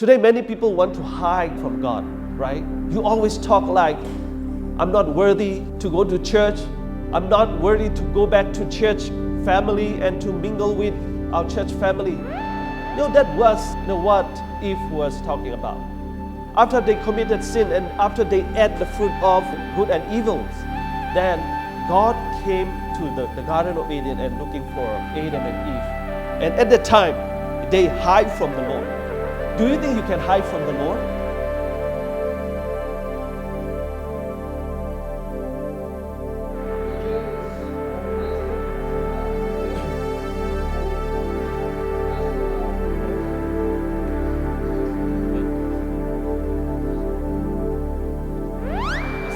Today, many people want to hide from God, right? You always talk like, I'm not worthy to go to church. I'm not worthy to go back to church family and to mingle with our church family. That was what Eve was talking about. After they committed sin and after they ate the fruit of good and evils, then God came to the Garden of Eden and looking for Adam and Eve. And at that time, they hide from the Lord. Do you think you can hide from the Lord?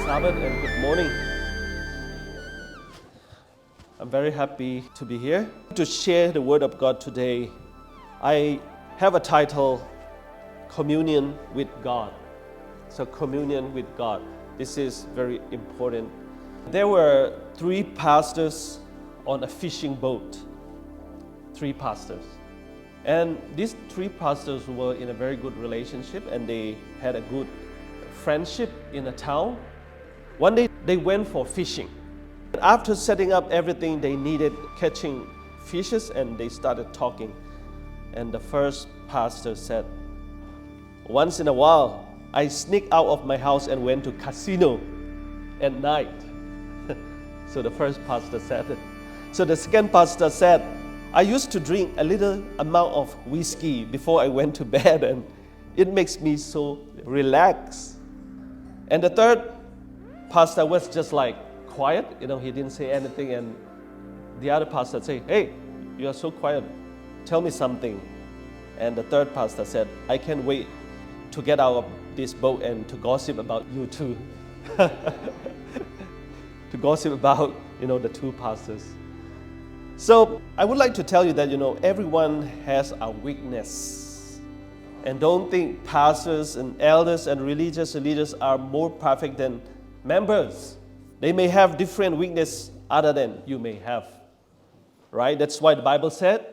Sabbath and good morning. I'm very happy to be here to share the Word of God today. I have a title, Communion with God. So communion with God. This is very important. There were 3 pastors on a fishing boat. 3 pastors. And these 3 pastors were in a very good relationship and they had a good friendship in a town. One day they went for fishing. After setting up everything they needed, catching fishes, and they started talking. And the first pastor said, once in a while, I sneak out of my house and went to casino at night. So the first pastor said it. So the second pastor said, I used to drink a little amount of whiskey before I went to bed and it makes me so relaxed. And the third pastor was just like quiet, he didn't say anything, and the other pastor said, hey, you are so quiet, tell me something. And the third pastor said, I can't wait to get out of this boat and to gossip about you too. To gossip about, the 2 pastors. So I would like to tell you that, everyone has a weakness. And don't think pastors and elders and religious leaders are more perfect than members. They may have different weakness other than you may have. Right? That's why the Bible said,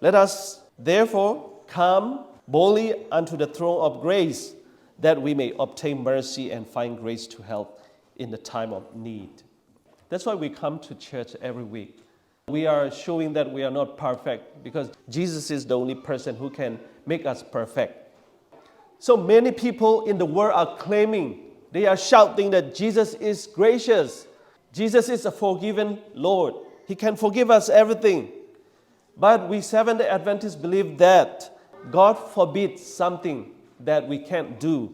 let us therefore come boldly unto the throne of grace, that we may obtain mercy and find grace to help in the time of need. That's why we come to church every week. We are showing that we are not perfect because Jesus is the only person who can make us perfect. So many people in the world are claiming, they are shouting that Jesus is gracious. Jesus is a forgiving Lord. He can forgive us everything. But we Seventh-day Adventists believe that God forbids something that we can't do.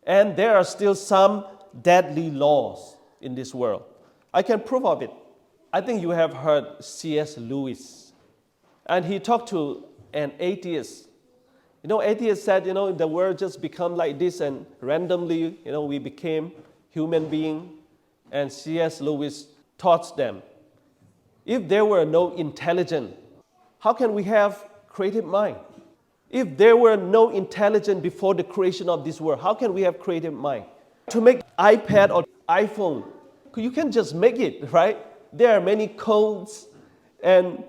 And there are still some deadly laws in this world. I can prove of it. I think you have heard C.S. Lewis. And he talked to an atheist. Atheists said, the world just become like this and randomly, we became human beings. And C.S. Lewis taught them, if there were no intelligence, how can we have creative mind? If there were no intelligence before the creation of this world, how can we have creative mind? To make iPad or iPhone, you can just make it, right? There are many codes and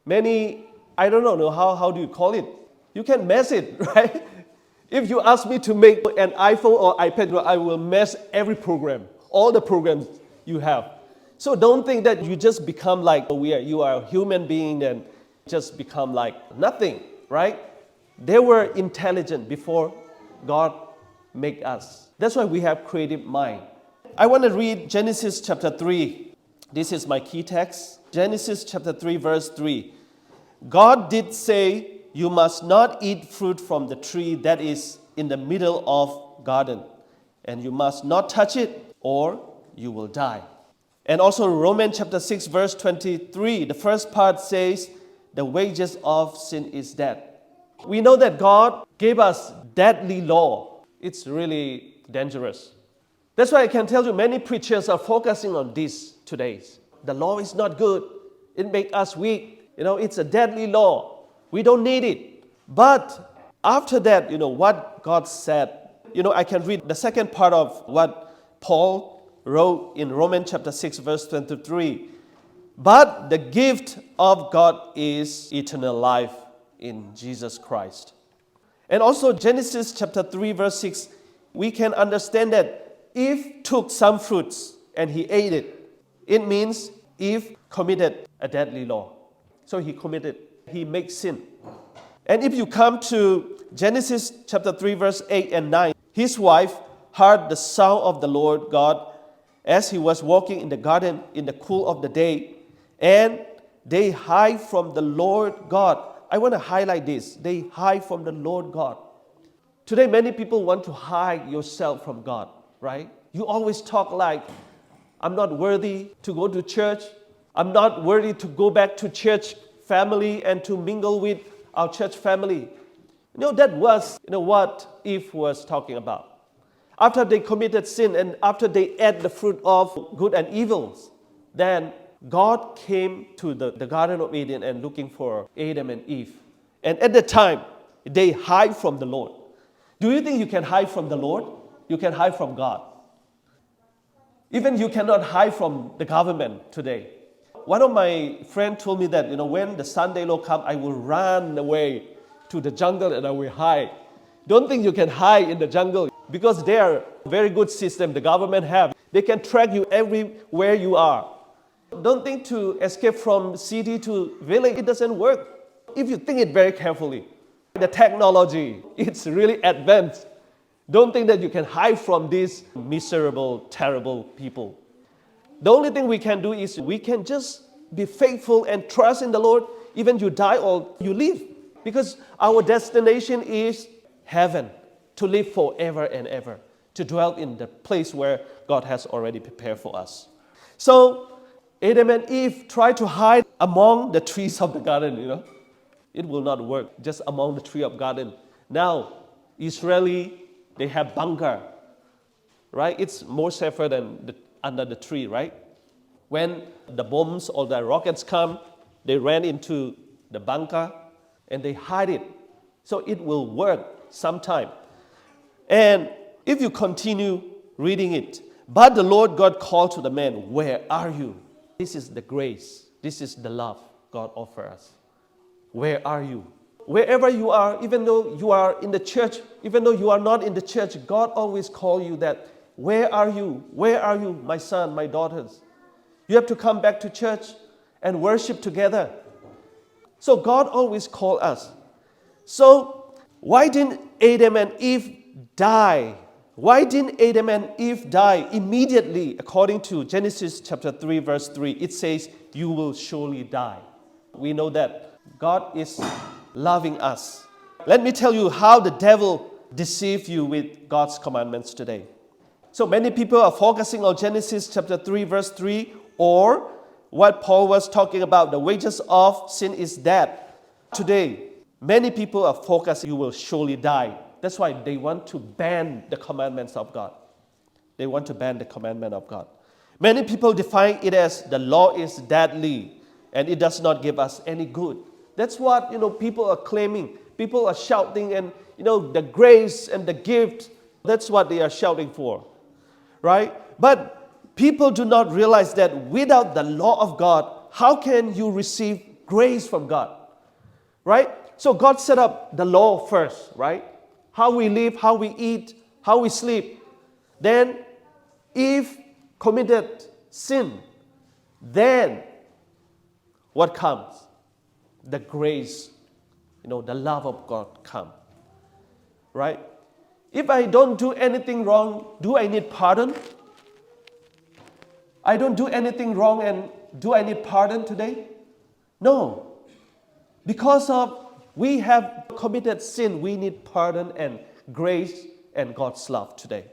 many, I don't know, how do you call it? You can mess it, right? If you ask me to make an iPhone or iPad, I will mess every program, all the programs you have. So don't think that you just become like you are a human being and just become like nothing, right? They were intelligent before God made us. That's why we have creative mind. I want to read Genesis chapter 3. This is my key text. Genesis chapter 3 verse 3. God did say, you must not eat fruit from the tree that is in the middle of garden, and you must not touch it or you will die. And also Romans chapter 6 verse 23, the first part says, the wages of sin is death. We know that God gave us deadly law. It's really dangerous. That's why I can tell you many preachers are focusing on this today. The law is not good. It makes us weak. It's a deadly law. We don't need it. But after that, what God said, I can read the second part of what Paul wrote in Romans chapter 6 verse 23. But the gift of God is eternal life in Jesus Christ. And also Genesis chapter 3 verse 6, we can understand that Eve took some fruits and he ate it. It means Eve committed a deadly law. So he makes sin. And if you come to Genesis chapter 3 verse 8 and 9, his wife heard the sound of the Lord God as he was walking in the garden in the cool of the day, and they hide from the Lord God. I want to highlight this. They hide from the Lord God. Today, many people want to hide yourself from God, right? You always talk like, I'm not worthy to go to church. I'm not worthy to go back to church family and to mingle with our church family. That was what Eve was talking about. After they committed sin and after they ate the fruit of good and evils, then God came to the Garden of Eden and looking for Adam and Eve. And at the time, they hide from the Lord. Do you think you can hide from the Lord? You can hide from God. Even you cannot hide from the government today. One of my friends told me that, when the Sunday law comes, I will run away to the jungle and I will hide. Don't think you can hide in the jungle because they are a very good system the government have. They can track you everywhere you are. Don't think to escape from city to village. It doesn't work. If you think it very carefully, the technology, it's really advanced. Don't think that you can hide from these miserable, terrible people. The only thing we can do is we can just be faithful and trust in the Lord, even you die or you live. Because our destination is heaven, to live forever and ever, to dwell in the place where God has already prepared for us. So Adam and Eve tried to hide among the trees of the garden, It will not work, just among the tree of garden. Now, Israeli, they have bunker, right? It's more safer than under the tree, right? When the bombs or the rockets come, they ran into the bunker and they hide it. So it will work sometime. And if you continue reading it, but the Lord God called to the man, where are you? This is the grace. This is the love God offers us. Where are you? Wherever you are, even though you are in the church, even though you are not in the church, God always calls you that, where are you? Where are you, my son, my daughters? You have to come back to church and worship together. So God always calls us. So why didn't Adam and Eve die? Why didn't Adam and Eve die immediately? According to Genesis chapter 3 verse 3, it says, you will surely die. We know that God is loving us. Let me tell you how the devil deceived you with God's commandments today. So many people are focusing on Genesis chapter 3 verse 3, or what Paul was talking about, the wages of sin is death. Today, many people are focused, you will surely die. That's why they want to ban the commandments of God. They want to ban the commandment of God. Many people define it as the law is deadly and it does not give us any good. That's what people are claiming. People are shouting, and the grace and the gift, that's what they are shouting for. Right? But people do not realize that without the law of God, how can you receive grace from God? Right? So God set up the law first, right? How we live, how we eat, how we sleep. Then Eve committed sin. Then what comes? The grace, the love of God come. Right? If I don't do anything wrong, do I need pardon? I don't do anything wrong, and do I need pardon today? No. Because of we have committed sin, we need pardon and grace and God's love today.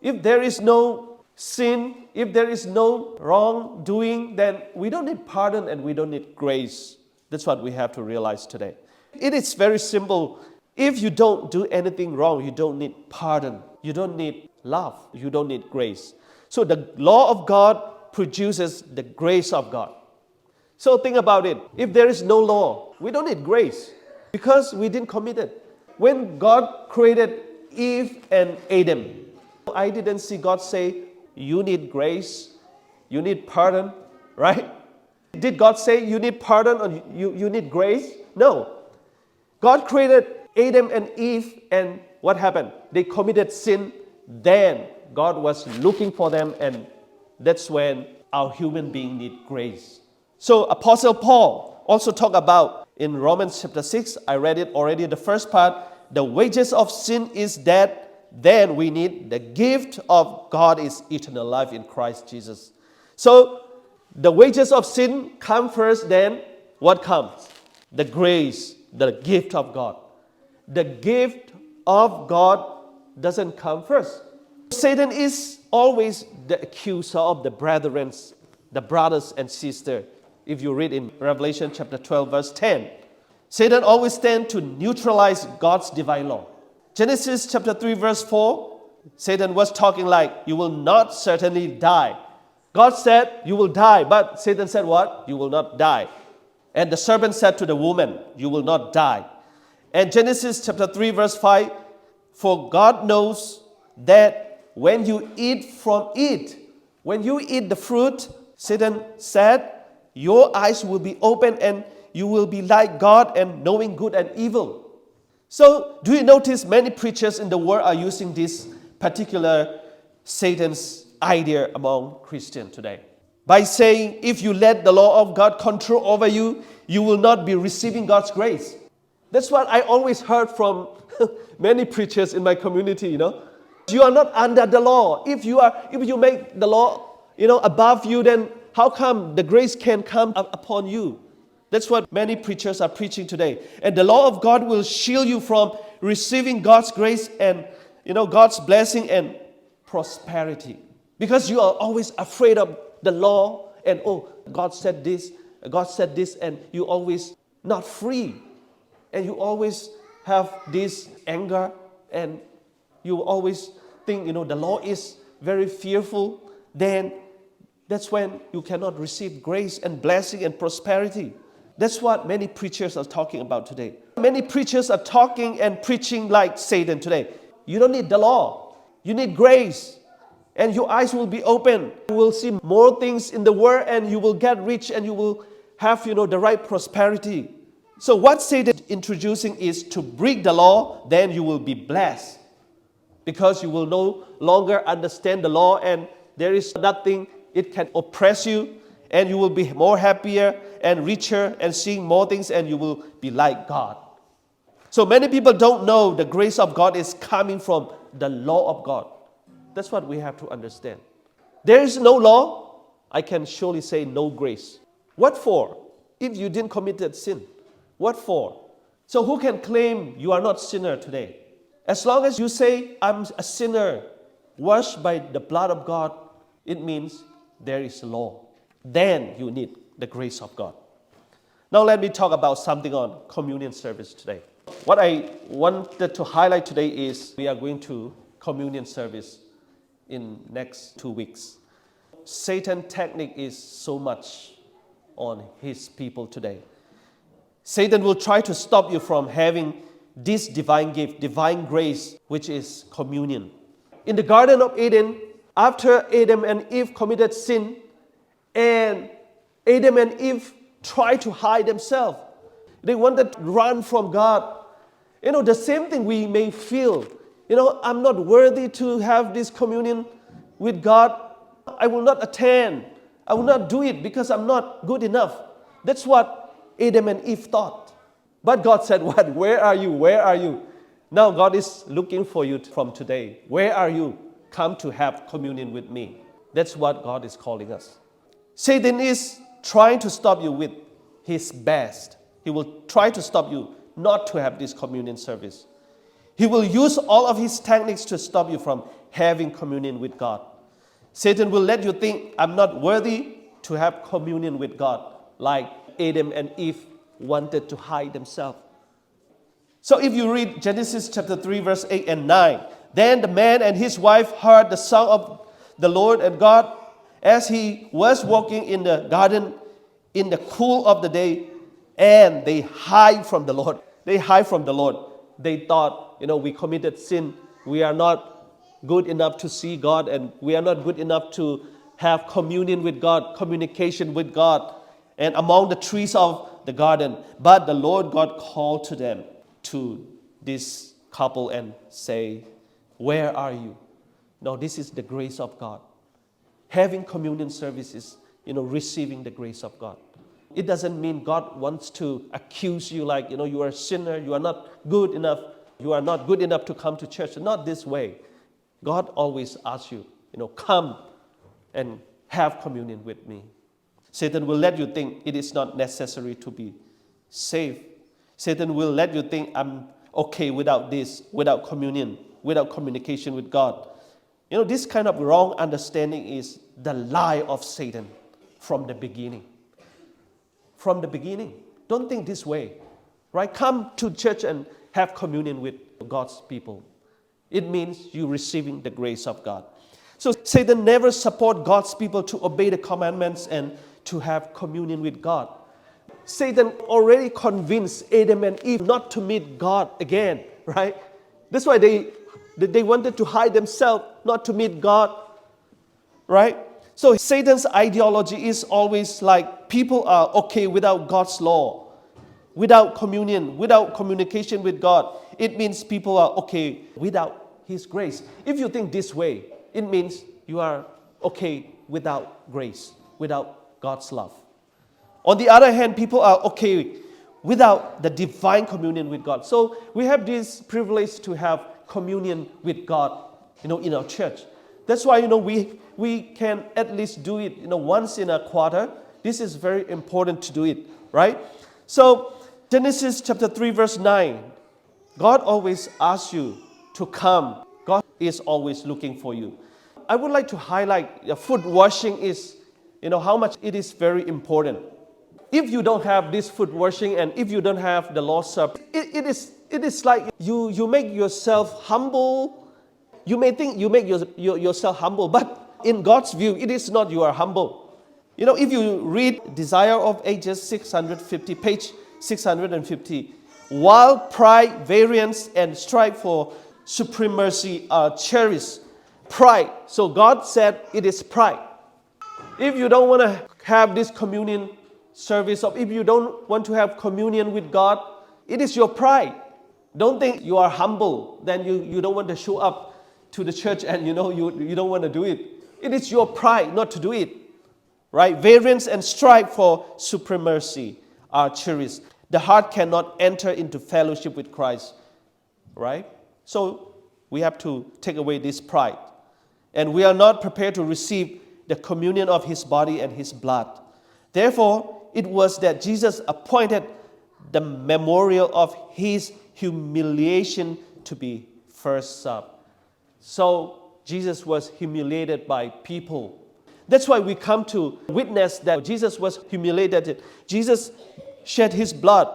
If there is no sin, if there is no wrongdoing, then we don't need pardon and we don't need grace. That's what we have to realize today. It is very simple. If you don't do anything wrong, you don't need pardon. You don't need love. You don't need grace. So the law of God produces the grace of God. So think about it. If there is no law, we don't need grace because we didn't commit it. When God created Eve and Adam, I didn't see God say, you need grace, you need pardon, right? Did God say you need pardon or you need grace? No. God created Adam and Eve, and what happened? They committed sin. Then God was looking for them, and that's when our human being need grace. So Apostle Paul also talked about in Romans chapter 6, I read it already, the first part, the wages of sin is death. Then we need the gift of God is eternal life in Christ Jesus. So the wages of sin come first, then what comes? The grace, the gift of God. The gift of God doesn't come first. Satan is always the accuser of the brethren, the brothers and sisters. If you read in Revelation chapter 12 verse 10, Satan always stands to neutralize God's divine law. Genesis chapter 3 verse 4, Satan was talking like, you will not certainly die. God said, you will die, but Satan said what? You will not die. And the serpent said to the woman, you will not die. And Genesis chapter 3 verse 5, for God knows that when you eat from it, when you eat the fruit, Satan said, your eyes will be open and you will be like God and knowing good and evil. So, do you notice many preachers in the world are using this particular Satan's idea among Christians today? By saying, if you let the law of God control over you, you will not be receiving God's grace. That's what I always heard from many preachers in my community, You are not under the law. If you make the law, above you, then how come the grace can come upon you? That's what many preachers are preaching today. And the law of God will shield you from receiving God's grace and, God's blessing and prosperity. Because you are always afraid of the law and, God said this, and you always not free. And you always have this anger and you always think, the law is very fearful. Then that's when you cannot receive grace and blessing and prosperity. That's what many preachers are talking about today. Many preachers are talking and preaching like Satan today. You don't need the law. You need grace. And your eyes will be open. You will see more things in the world and you will get rich and you will have, the right prosperity. So what Satan is introducing is to break the law, then you will be blessed. Because you will no longer understand the law and there is nothing, it can oppress you. And you will be more happier and richer and seeing more things and you will be like God. So many people don't know the grace of God is coming from the law of God. That's what we have to understand. There is no law, I can surely say no grace. What for? If you didn't commit sin, what for? So who can claim you are not sinner today? As long as you say, I'm a sinner, washed by the blood of God, it means there is law. Then you need the grace of God. Now let me talk about something on communion service today. What I wanted to highlight today is we are going to communion service in next 2 weeks. Satan's technique is so much on his people today. Satan will try to stop you from having this divine gift, divine grace, which is communion. In the Garden of Eden, after Adam and Eve committed sin, and Adam and Eve tried to hide themselves. They wanted to run from God. The same thing we may feel. I'm not worthy to have this communion with God. I will not attend. I will not do it because I'm not good enough. That's what Adam and Eve thought. But God said, what? Where are you? Where are you? Now God is looking for you from today. Where are you? Come to have communion with me. That's what God is calling us. Satan is trying to stop you with his best. He will try to stop you not to have this communion service. He will use all of his techniques to stop you from having communion with God. Satan will let you think, I'm not worthy to have communion with God, like Adam and Eve wanted to hide themselves. So if you read Genesis chapter 3, verse 8 and 9, then the man and his wife heard the sound of the Lord and God as he was walking in the garden in the cool of the day, and they hide from the Lord. They hide from the Lord. They thought, we committed sin. We are not good enough to see God, and we are not good enough to have communion with God, communication with God, and among the trees of the garden. But the Lord God called to them to this couple and say, where are you? No, this is the grace of God. Having communion services, receiving the grace of God. It doesn't mean God wants to accuse you like, you are a sinner, you are not good enough, you are not good enough to come to church. Not this way. God always asks you, come and have communion with me. Satan will let you think it is not necessary to be saved. Satan will let you think I'm okay without this, without communion, without communication with God. This kind of wrong understanding is the lie of Satan from the beginning. From the beginning. Don't think this way. Right? Come to church and have communion with God's people. It means you receiving the grace of God. So Satan never support God's people to obey the commandments and to have communion with God. Satan already convinced Adam and Eve not to meet God again, right? That's why they wanted to hide themselves, not to meet God, right? So Satan's ideology is always like people are okay without God's law, without communion, without communication with God. It means people are okay without His grace. If you think this way, it means you are okay without grace, without God's love. On the other hand, people are okay without the divine communion with God. So we have this privilege to have communion with God, in our church. That's why, we can at least do it, once in a quarter. This is very important to do it, right? So Genesis chapter 3 verse 9, God always asks you to come. God is always looking for you. I would like to highlight foot washing is, how much it is very important. If you don't have this foot washing and if you don't have the Lord's Supper, it is like you make yourself humble. You may think you make yourself humble, but in God's view, it is not you are humble. If you read Desire of Ages 650, page 650, while pride, variance, and strive for supremacy are cherished, pride. So God said it is pride. If you don't want to have this communion service, or if you don't want to have communion with God, it is your pride. Don't think you are humble, then you don't want to show up to the church and you don't want to do it. It is your pride not to do it. Right? Variance and strive for supremacy are cherished. The heart cannot enter into fellowship with Christ. Right? So we have to take away this pride. And we are not prepared to receive the communion of His body and His blood. Therefore, it was that Jesus appointed the memorial of His humiliation to be first served. So Jesus was humiliated by people. That's why we come to witness that Jesus was humiliated. Jesus shed His blood.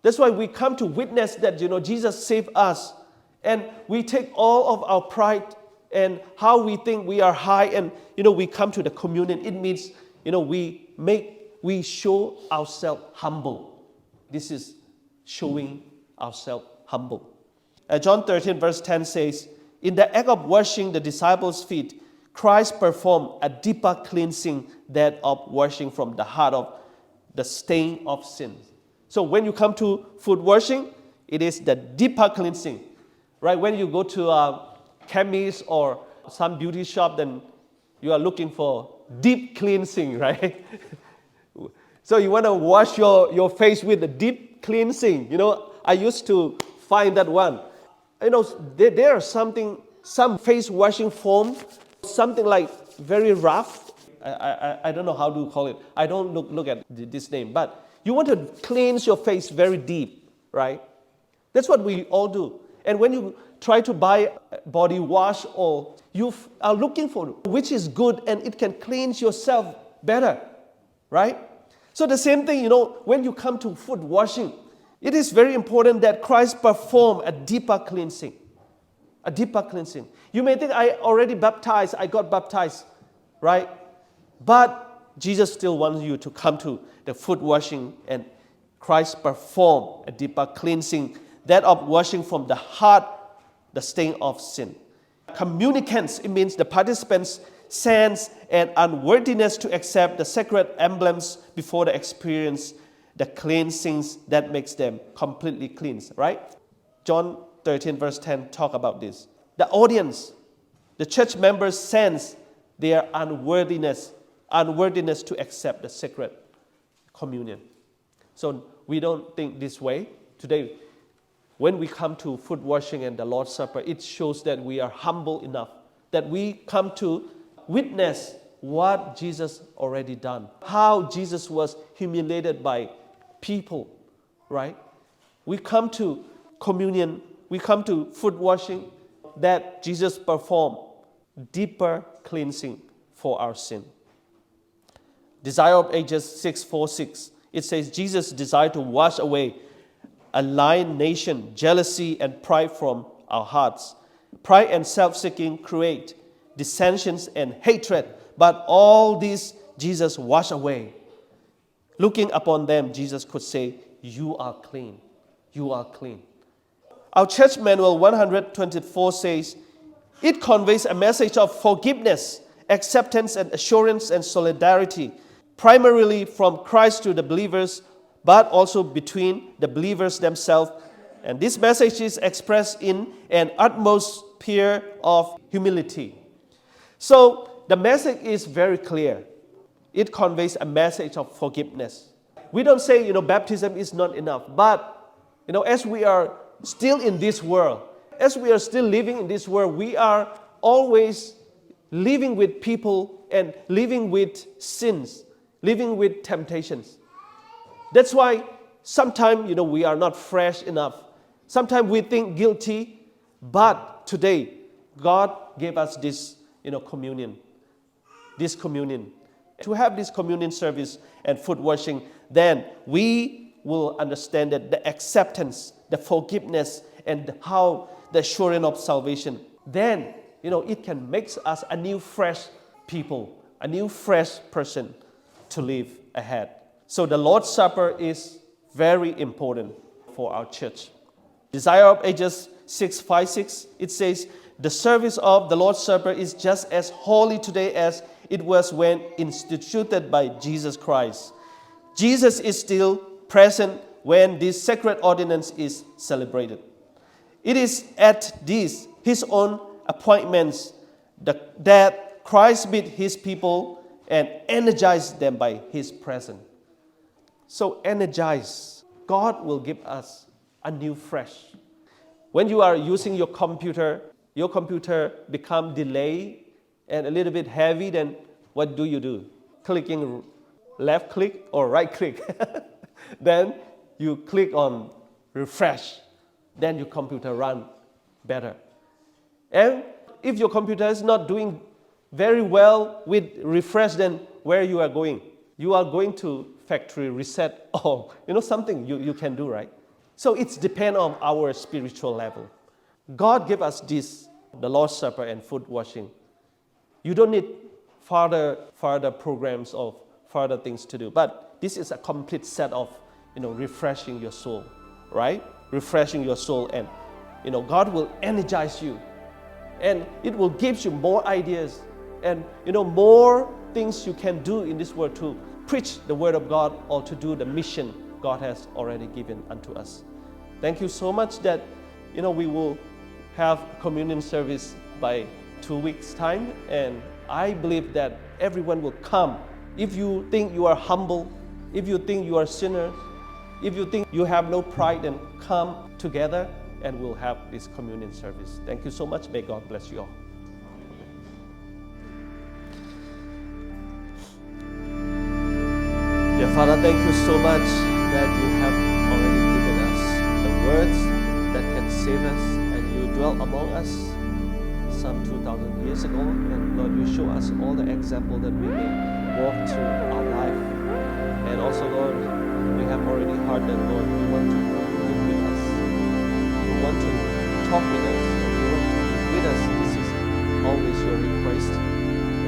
That's why we come to witness that, Jesus saved us. And we take all of our pride and how we think we are high and, we come to the communion. It means, we show ourselves humble. This is showing ourselves humble. John 13 verse 10 says, in the act of washing the disciples' feet, Christ performed a deeper cleansing that of washing from the heart of the stain of sin. So when you come to foot washing, it is the deeper cleansing. Right? When you go to a chemist or some beauty shop, then you are looking for deep cleansing, right? So you want to wash your face with a deep cleansing. I used to find that one. There are some face washing foam, something like very rough. I don't know how to call it. I don't look at this name. But you want to cleanse your face very deep, right? That's what we all do. And when you try to buy body wash, or you are looking for which is good and it can cleanse yourself better, right? So the same thing, when you come to foot washing, it is very important that Christ perform a deeper cleansing. A deeper cleansing. You may think, I already baptized, I got baptized, right? But Jesus still wants you to come to the foot washing, and Christ perform a deeper cleansing, that of washing from the heart the stain of sin. Communicants, it means the participants' sense and unworthiness to accept the sacred emblems before they experience the cleansings that makes them completely cleansed, right? John 13 verse 10 talk about this. The audience, the church members sense their unworthiness to accept the sacred communion. So we don't think this way. Today, when we come to foot washing and the Lord's Supper, it shows that we are humble enough, that we come to witness what Jesus already done, how Jesus was humiliated by people, right? We come to communion, we come to foot washing, that Jesus performed deeper cleansing for our sin. Desire of Ages 6:4-6, it says, Jesus desired to wash away alienation, jealousy, and pride from our hearts. Pride and self-seeking create dissensions and hatred, but all these Jesus washed away. Looking upon them, Jesus could say, you are clean. You are clean. Our church manual 124 says, it conveys a message of forgiveness, acceptance and assurance and solidarity, primarily from Christ to the believers, but also between the believers themselves. And this message is expressed in an atmosphere of humility. So the message is very clear. It conveys a message of forgiveness. We don't say, baptism is not enough. But, as we are still in this world, as we are still living in this world, we are always living with people and living with sins, living with temptations. That's why sometimes, we are not fresh enough. Sometimes we think guilty, but today, God gave us this, communion. This communion. To have this communion service and foot washing, then we will understand that the acceptance, the forgiveness, and how the assurance of salvation, then, it can make us a new, fresh people, a new, fresh person to live ahead. So the Lord's Supper is very important for our church. Desire of Ages 6:5-6, it says, the service of the Lord's Supper is just as holy today as it was when instituted by Jesus Christ. Jesus is still present when this sacred ordinance is celebrated. It is at these, his own appointments, that Christ meet his people and energize them by his presence. So energize. God will give us a new fresh. When you are using your computer become delayed and a little bit heavy, then what do? Clicking left click or right click. Then you click on refresh. Then your computer run better. And if your computer is not doing very well with refresh, then where you are going? You are going to factory reset or something you can do, right? So it's depend on our spiritual level. God gave us this, the Lord's Supper and foot washing. You don't need further programs or further things to do. But this is a complete set of, refreshing your soul, right? Refreshing your soul, and, God will energize you. And it will give you more ideas and, more things you can do in this world to preach the word of God or to do the mission God has already given unto us. Thank you so much that, we will have communion service by 2 weeks' time. And I believe that everyone will come. If you think you are humble, if you think you are sinner, if you think you have no pride, then come together and we'll have this communion service. Thank you so much. May God bless you all. Dear Father, thank you so much that you have already given us the words that can save us, and you dwell among us some 2,000 years ago. And Lord, you show us all the example that we may walk through our life. And also, Lord, we have already heard that, Lord, you want to live with us. You want to talk with us. You want to be with us. This is always your request.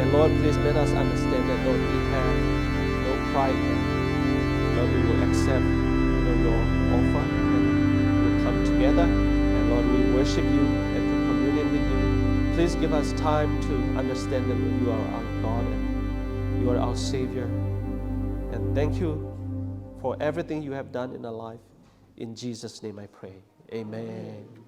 And Lord, please let us understand that, Lord, we have no pride. And Lord, we will accept your offer and we'll come together. And Lord, we worship you and to communion with you. Please give us time to understand that you are our God and you are our Savior. And thank you for everything you have done in our life. In Jesus' name I pray. Amen.